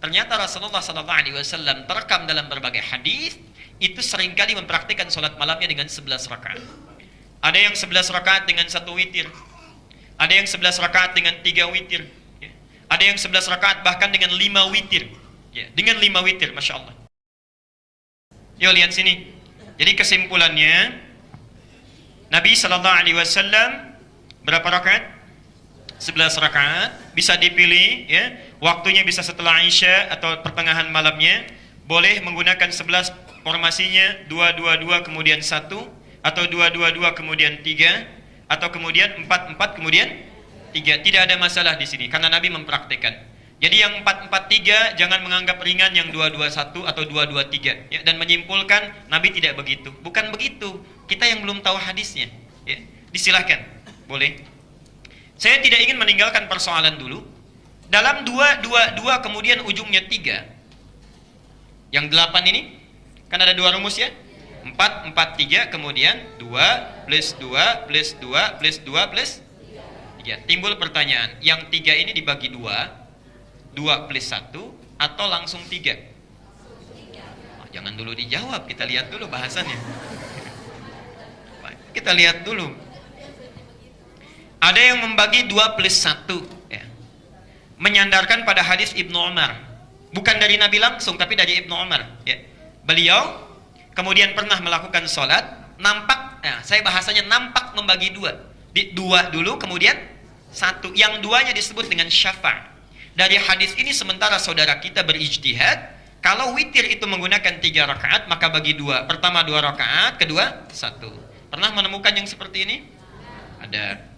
Ternyata Rasulullah SAW terekam dalam berbagai hadis itu seringkali mempraktikkan sholat malamnya dengan 11 rakaat. Ada yang 11 rakaat dengan 1 witir. Ada yang 11 rakaat dengan 3 witir. Ya. Ada yang 11 rakaat bahkan dengan 5 witir. Ya, dengan 5 witir, Masya Allah. Yuk lihat sini. Jadi kesimpulannya, Nabi SAW berapa rakaat? 11 rakaat. Bisa dipilih, ya. Waktunya bisa setelah Isya atau pertengahan malamnya. Boleh menggunakan 11 formasinya, 2-2-2 kemudian 1, atau 2-2-2 kemudian 3, atau kemudian 4-4 kemudian 3. Tidak ada masalah di sini karena Nabi mempraktikkan. Jadi yang 4-4-3 jangan menganggap ringan yang 2-2-1 atau 2-2-3, ya, dan menyimpulkan Nabi tidak begitu. Bukan begitu. Kita yang belum tahu hadisnya, ya. Disilahkan. Boleh. Saya tidak ingin meninggalkan persoalan dulu. Dalam 2-2-2 kemudian ujungnya 3. Yang 8 ini kan ada 2 rumus, ya. 4-4-3 kemudian 2 plus 2 plus 2 plus 2 plus 3. Timbul pertanyaan, yang 3 ini dibagi 2 plus 1 atau langsung 3? Oh, jangan dulu dijawab, kita lihat dulu bahasannya. Kita lihat dulu. Ada yang membagi 2 plus 1, ya. Menyandarkan pada hadis Ibnu Umar. Bukan dari Nabi langsung, tapi dari Ibnu Umar, ya. Beliau kemudian pernah melakukan sholat, nampak, nah, saya bahasanya nampak membagi 2. Di 2 dulu, kemudian 1. Yang 2-nya disebut dengan syafa'. Dari hadis ini sementara saudara kita berijtihad, kalau witir itu menggunakan 3 rakaat, maka bagi 2. Pertama 2 rakaat, kedua 1. Pernah menemukan yang seperti ini? Ada.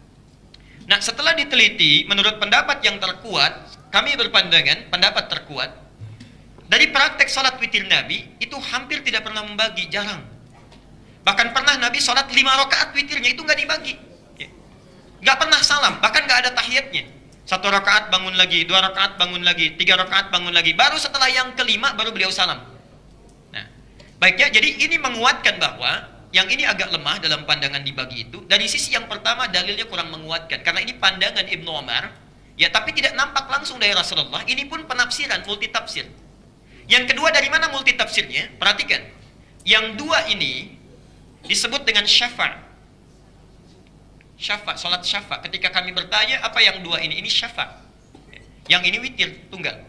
Nah, setelah diteliti, menurut pendapat yang terkuat, kami berpandangan pendapat terkuat, dari praktek sholat witir Nabi, itu hampir tidak pernah membagi, jarang. Bahkan pernah Nabi sholat 5 rakaat witirnya, itu nggak dibagi. Nggak pernah salam, bahkan nggak ada tahiyatnya. 1 rakaat bangun lagi, 2 rakaat bangun lagi, 3 rakaat bangun lagi. Baru setelah yang kelima, baru beliau salam. Nah, baiknya, jadi ini menguatkan bahwa yang ini agak lemah dalam pandangan dibagi itu. Dari sisi yang pertama, dalilnya kurang menguatkan. Karena ini pandangan Ibnu Umar, ya, tapi tidak nampak langsung dari Rasulullah. Ini pun penafsiran, multitafsir. Yang kedua, dari mana multitafsirnya? Perhatikan. Yang 2 ini disebut dengan syafa'. Syafa', salat syafa'. Ketika kami bertanya, apa yang 2 ini? Ini syafa'. Yang ini witir, tunggal.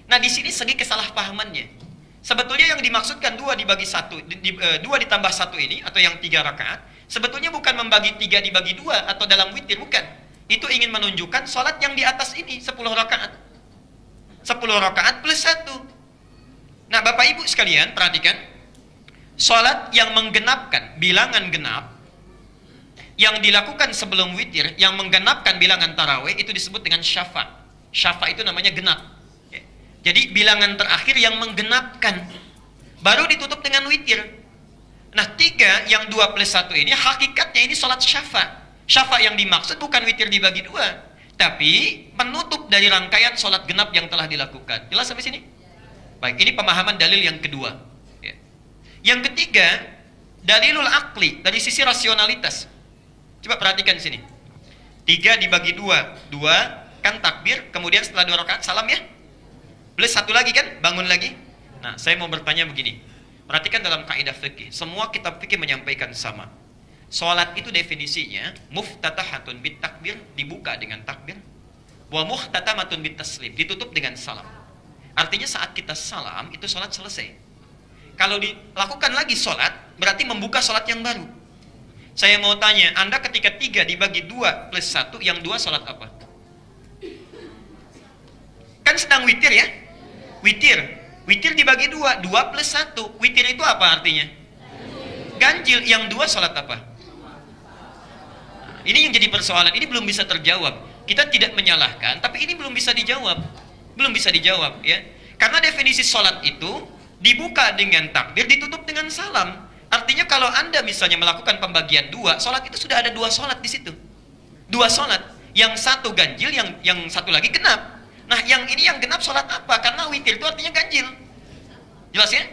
Nah, di sini segi kesalahpahamannya. Sebetulnya yang dimaksudkan 2 dibagi 1, 2 ditambah 1 ini, atau yang 3 rakaat, sebetulnya bukan membagi 3 dibagi 2, atau dalam witir, bukan. Itu ingin menunjukkan salat yang di atas ini, 10 rakaat. 10 rakaat plus 1. Nah, Bapak Ibu sekalian, perhatikan. Salat yang menggenapkan bilangan genap, yang dilakukan sebelum witir, yang menggenapkan bilangan tarawih, itu disebut dengan syafa'. Syafa' itu namanya genap. Jadi bilangan terakhir yang menggenapkan, baru ditutup dengan witir. Nah, 3 yang 2 plus 1 ini, hakikatnya ini salat syafa'. Syafa' yang dimaksud bukan witir dibagi 2, tapi penutup dari rangkaian salat genap yang telah dilakukan. Jelas sampai sini? Baik, ini pemahaman dalil yang kedua. Ya. Yang ketiga, dalilul akli, dari sisi rasionalitas. Coba perhatikan sini. 3 dibagi 2. 2 kan takbir, kemudian setelah 2 rakaat salam, ya. Plus 1 lagi kan, bangun lagi. Nah, saya mau bertanya begini. Perhatikan dalam kaidah fikih. Semua kitab fikih menyampaikan sama. Salat itu definisinya muftatahatun bit takbir, dibuka dengan takbir. Wa muhtatamatun bit taslim, ditutup dengan salam. Artinya saat kita salam, itu salat selesai. Kalau dilakukan lagi salat, berarti membuka salat yang baru. Saya mau tanya, Anda ketika 3 dibagi 2 plus 1, yang 2 salat apa? Kan sedang witir, ya? Witir. Witir dibagi 2, 2 plus 1. Witir itu apa artinya? Ganjil. Yang 2 salat apa? Nah, ini yang jadi persoalan. Ini belum bisa terjawab. Kita tidak menyalahkan, tapi ini belum bisa dijawab. Belum bisa dijawab, ya. Karena definisi salat itu dibuka dengan takbir, ditutup dengan salam. Artinya kalau Anda misalnya melakukan pembagian 2, salat itu sudah ada 2 salat di situ. 2 salat. Yang 1 ganjil, yang 1 lagi genap. Nah, yang ini yang genap salat apa? Karena witir itu artinya ganjil. Jelas, ya?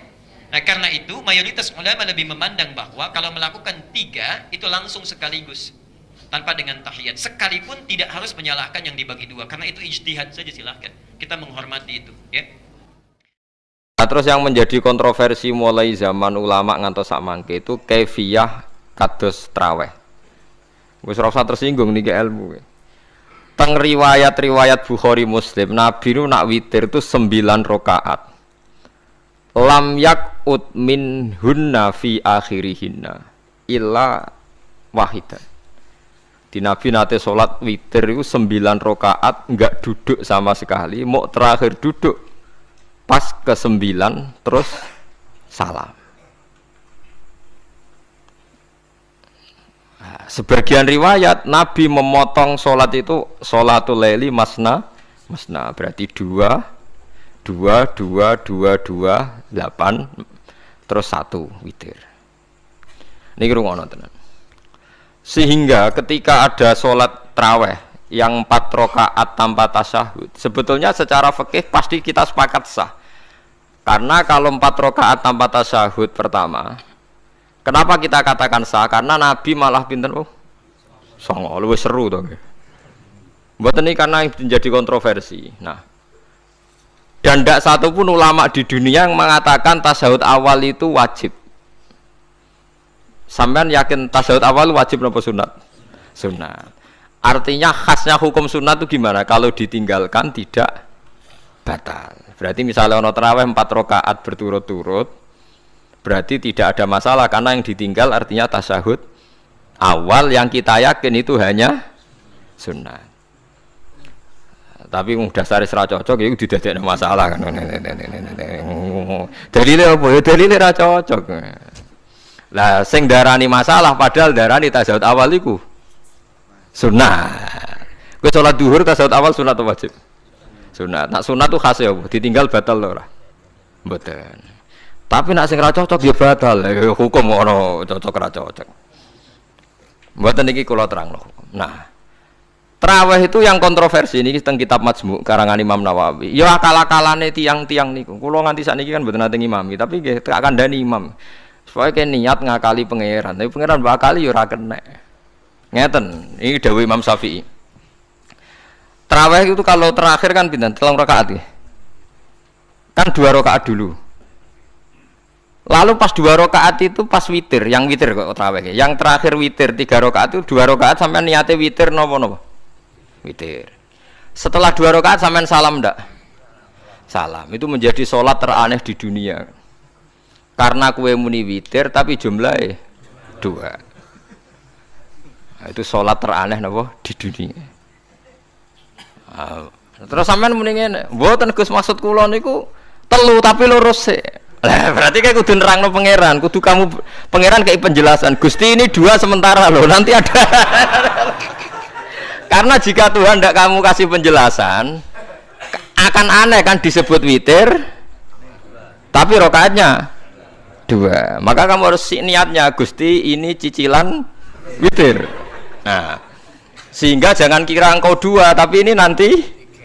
Nah, karena itu mayoritas ulama lebih memandang bahwa kalau melakukan 3 itu langsung sekaligus, tanpa dengan tahiyat. Sekalipun tidak harus menyalahkan yang dibagi 2, karena itu ijtihad saja, silahkan. Kita menghormati itu, ya. Nah, terus yang menjadi kontroversi mulai zaman ulama ngantos samangke itu kaifiyah kados traweh. Wis ora usah tersinggung niki ilmu. Teng riwayat-riwayat Bukhari Muslim, Nabi nu nak witir itu 9 rakaat. Lam yakut min hunna fi akhirihinna illa wahidan. Di Nabi nate sholat witir itu 9 rakaat enggak duduk sama sekali, mau terakhir duduk pas ke-9 terus salam. Nah, sebagian riwayat Nabi memotong sholat itu sholatul laili masna berarti 2 8 terus 1 witir. Niki rungono tenan. Sehingga ketika ada sholat traweh yang 4 rakaat tanpa tasyahud, sebetulnya secara fikih pasti kita sepakat sah. Karena kalau 4 rakaat tanpa tasyahud pertama, kenapa kita katakan sah? Karena Nabi malah pinten songo, luwih seru to. Mboten ini karena menjadi kontroversi. Nah, dan tidak satu pun ulama di dunia yang mengatakan tasyahud awal itu wajib. Sampean yakin tasyahud awal wajib napa sunat? Sunat. Artinya khasnya hukum sunat itu gimana? Kalau ditinggalkan tidak batal. Berarti misalnya ono tarawih 4 rakaat berturut-turut, berarti tidak ada masalah karena yang ditinggal artinya tasyahud awal yang kita yakin itu hanya sunat. Tapi dasar ra cocok ya didadekno masalah kan. Dalile apa ya dalile ra cocok. Lah sing darani masalah padahal darani tasyahud awal iku sunat. Kowe salat zuhur tasyahud awal sunat atau wajib? Sunat. Nak sunat tuh khas ya apa? Ditinggal batal lho ora? Mboten. Tapi nak sing ra cocok ya batal. Hukum ono cocok ra cocok. Mboten iki kula terangno hukum. Nah, traweh itu yang kontroversi ini teng kitab Majmu' karangan Imam Nawawi. Ya akal-akalane tiang-tiang niku. Kula nganti sakniki kan mboten nate ngimami, tapi nggih tak kandhani imam. Supaya kayak niat ngakali pangeran, tapi pangeran bakali ya ora kena. Ngeten, ini dawuh Imam Syafi'i. Tarawih itu kalau terakhir kan pinten? 3 rakaat ya. Kan 2 rakaat dulu. Lalu pas 2 rakaat itu pas witir, yang witir kok tarawih. Yang terakhir witir 3 rakaat itu 2 rakaat sampai niate witir napa-napa? Witir. Setelah 2 rakaat sampean salam ndak? Salam. Itu menjadi sholat teraneh di dunia. Karena kue muni witir tapi jumlahnya 2. Nah, itu sholat teraneh napa di dunia. Terus sampean muni ngene, mboten Gus maksud kula niku 3 tapi lurus sih. Lah berarti kayak kudu nerangno pangeran, kudu kamu pangeran kayak penjelasan. Gusti ini 2 sementara loh, nanti ada. Karena jika Tuhan tidak kamu kasih penjelasan, akan aneh kan disebut witir, tapi rokaatnya 2. Maka kamu harus niatnya Gusti ini cicilan witir. Nah, sehingga jangan kira engkau 2 tapi ini nanti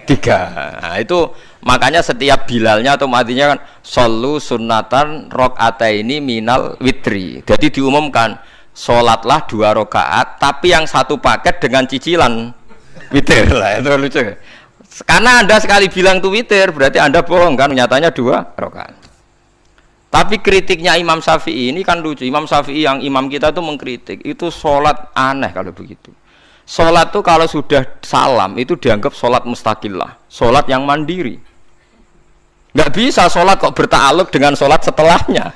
3. Nah, itu makanya setiap bilalnya atau matinya kan solu sunnatan rakaataini minal witri. Jadi diumumkan sholatlah 2 rakaat tapi yang 1 paket dengan cicilan witir. Lah itu lucu. Karena Anda sekali bilang itu witir berarti Anda bohong kan, nyatanya 2 rakaat. Tapi kritiknya Imam Syafi'i ini kan lucu. Imam Syafi'i yang imam kita itu mengkritik, itu sholat aneh kalau begitu. Sholat itu kalau sudah salam itu dianggap sholat mustaqillah, sholat yang mandiri. Nggak bisa sholat kok berta'aluk dengan sholat setelahnya.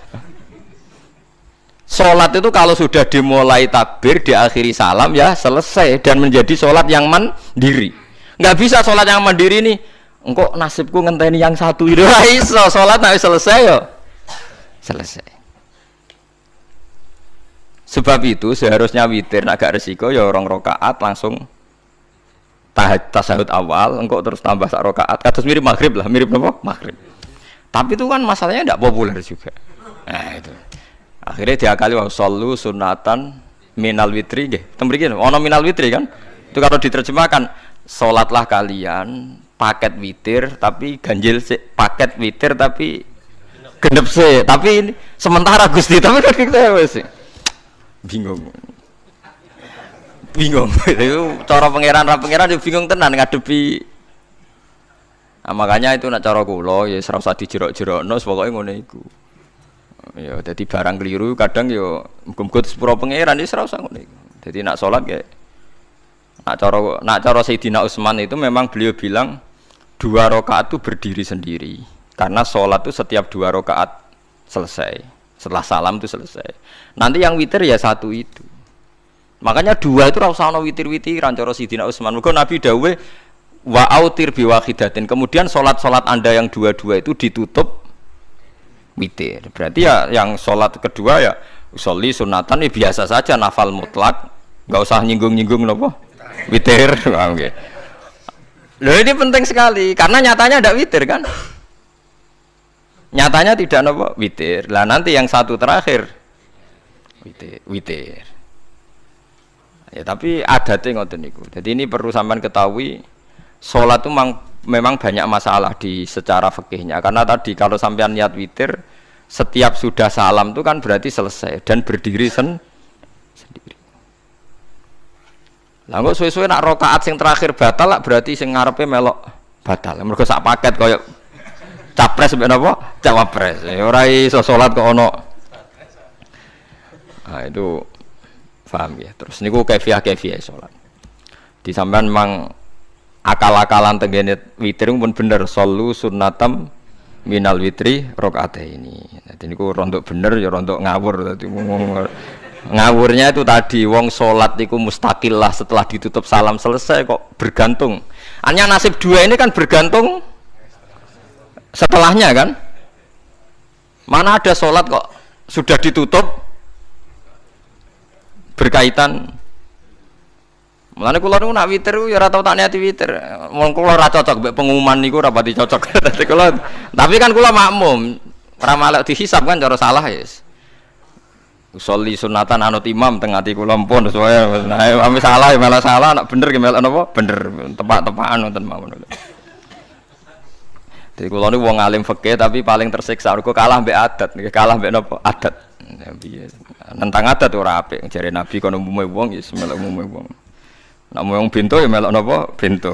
Sholat itu kalau sudah dimulai takbir, diakhiri salam ya selesai dan menjadi sholat yang mandiri. Nggak bisa sholat yang mandiri nih, engkau nasibku ngenteni yang satu itu iso sholat nggak selesai yo. Selesai. Sebab itu seharusnya witir agak resiko ya 2 rakaat langsung tasyahud awal, engkau terus tambah 1 rakaat. Kados mirip maghrib lah, mirip apa? Maghrib. Tapi itu kan masalahnya tidak populer juga. Nah itu. Akhirnya diakali wa shollu sunatan minal witri nggih. Teng mriki ono minal witri kan? Itu kalau diterjemahkan salatlah kalian paket witir tapi ganjil paket witir tapi genep sih, tapi ini sementara Gusti, tapi kan kita wis bingung. Itu cara pangeran ra pangeran yo bingung tenan ngadepi Nah, makanya itu nak cara kula ya ora usah dijerok-jerokno pokoke ngono iku. Ya dadi barang keliru kadang ya muga-muga sepuro pangeran ya ora usah ngono iku. Dadi nak salat ya nak cara Sayyidina Utsman itu memang beliau bilang 2 rakaat itu berdiri sendiri. Karena salat itu setiap 2 rakaat selesai. Setelah salam itu selesai. Nanti yang witir ya 1 itu. Makanya 2 itu ora usah ana witir-witiran cara Sayyidina Utsman. Mergo Nabi dawuh wa autir bi wahidatin. Kemudian salat-salat Anda yang 2 itu ditutup witir. Berarti ya yang salat kedua ya usolli sunatan ya biasa saja nafal mutlak. Enggak usah nyinggung-nyinggung napa? Witir. Nggih. Loh ini penting sekali karena nyatanya tidak witir kan? Nyatanya tidak napa? Witir. Lah nanti yang 1 terakhir witir. Ya tapi adatnya ngoten niku. Jadi ini perlu sampean ketahui salat itu memang banyak masalah di secara fikihnya karena tadi kalau sampean niat witir setiap sudah salam itu kan berarti selesai dan berdiri sendiri. Lah kok suwe-suwe nak rakaat sing terakhir batal lah berarti sing ngarepe melok batal. Mergo sak paket koyo capres mbek napa? Cawapres. Ya ora iso salat kok ono. Nah itu paham ya. Terus niku kaifiah salat. Di sampean memang akal-akalan tenggene witir pun bener sallu sunnatam minal witri rakaataini. Dadi niku rontok bener ya rontok ngawur dadi ngawurnya itu tadi wong salat niku mustaqillah setelah ditutup salam selesai kok bergantung. Hanya nasib 2 ini kan bergantung setelahnya kan. Mana ada salat kok sudah ditutup berkaitan. Mulane kula niku nak witir ya ora tau tak niati witir. Wong kula ora cocok mbek pengumuman niku ora pati cocok. Dadi kula tapi kan kula makmum, ora malek dihisab kan cara salah ya. Usolli sunatan anut imam teng ati kula mpun sesuai. Nah, ame salah ya malah salah, nak bener ki melok napa? Bener, tepak-tepakan wonten mawon. Jadi kula niku wong alim fikih tapi paling tersiksa mergo kalah mbek adat, kalah mbek napa? Adat. Piye? Nentang adat ora apik. Jare Nabi kono umume wong ya melok umume wong. Nek wong bento ya melok napa? Bento.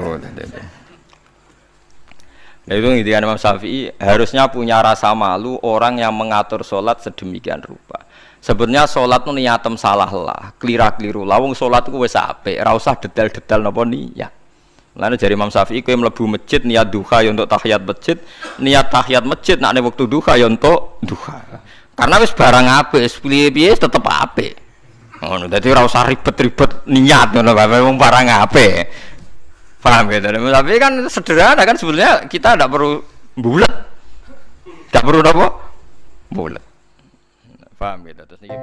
Nah itu intinya Imam Syafi'i harusnya punya rasa malu orang yang mengatur sholat sedemikian rupa. Sebenarnya sholat itu niatem salah lah, keliru lah. Wong sholat itu wis apik, ora usah detail-detail napa niat. Lalu dari Imam Syafi'i kowe mlebu masjid niat duha ya untuk tahiyat masjid, niat tahiyat masjid nek wektu duha ya untuk duha. Karena wis barang apik, wis piye-piye tetep apik. Ngono, dadi ora usah ribet-ribet niat ngono bae wong barang apik. Paham ya? Tapi kan sederhana kan sebenarnya kita tidak perlu bulat. Tidak perlu apa? Bulat. Paham ya? Terus niki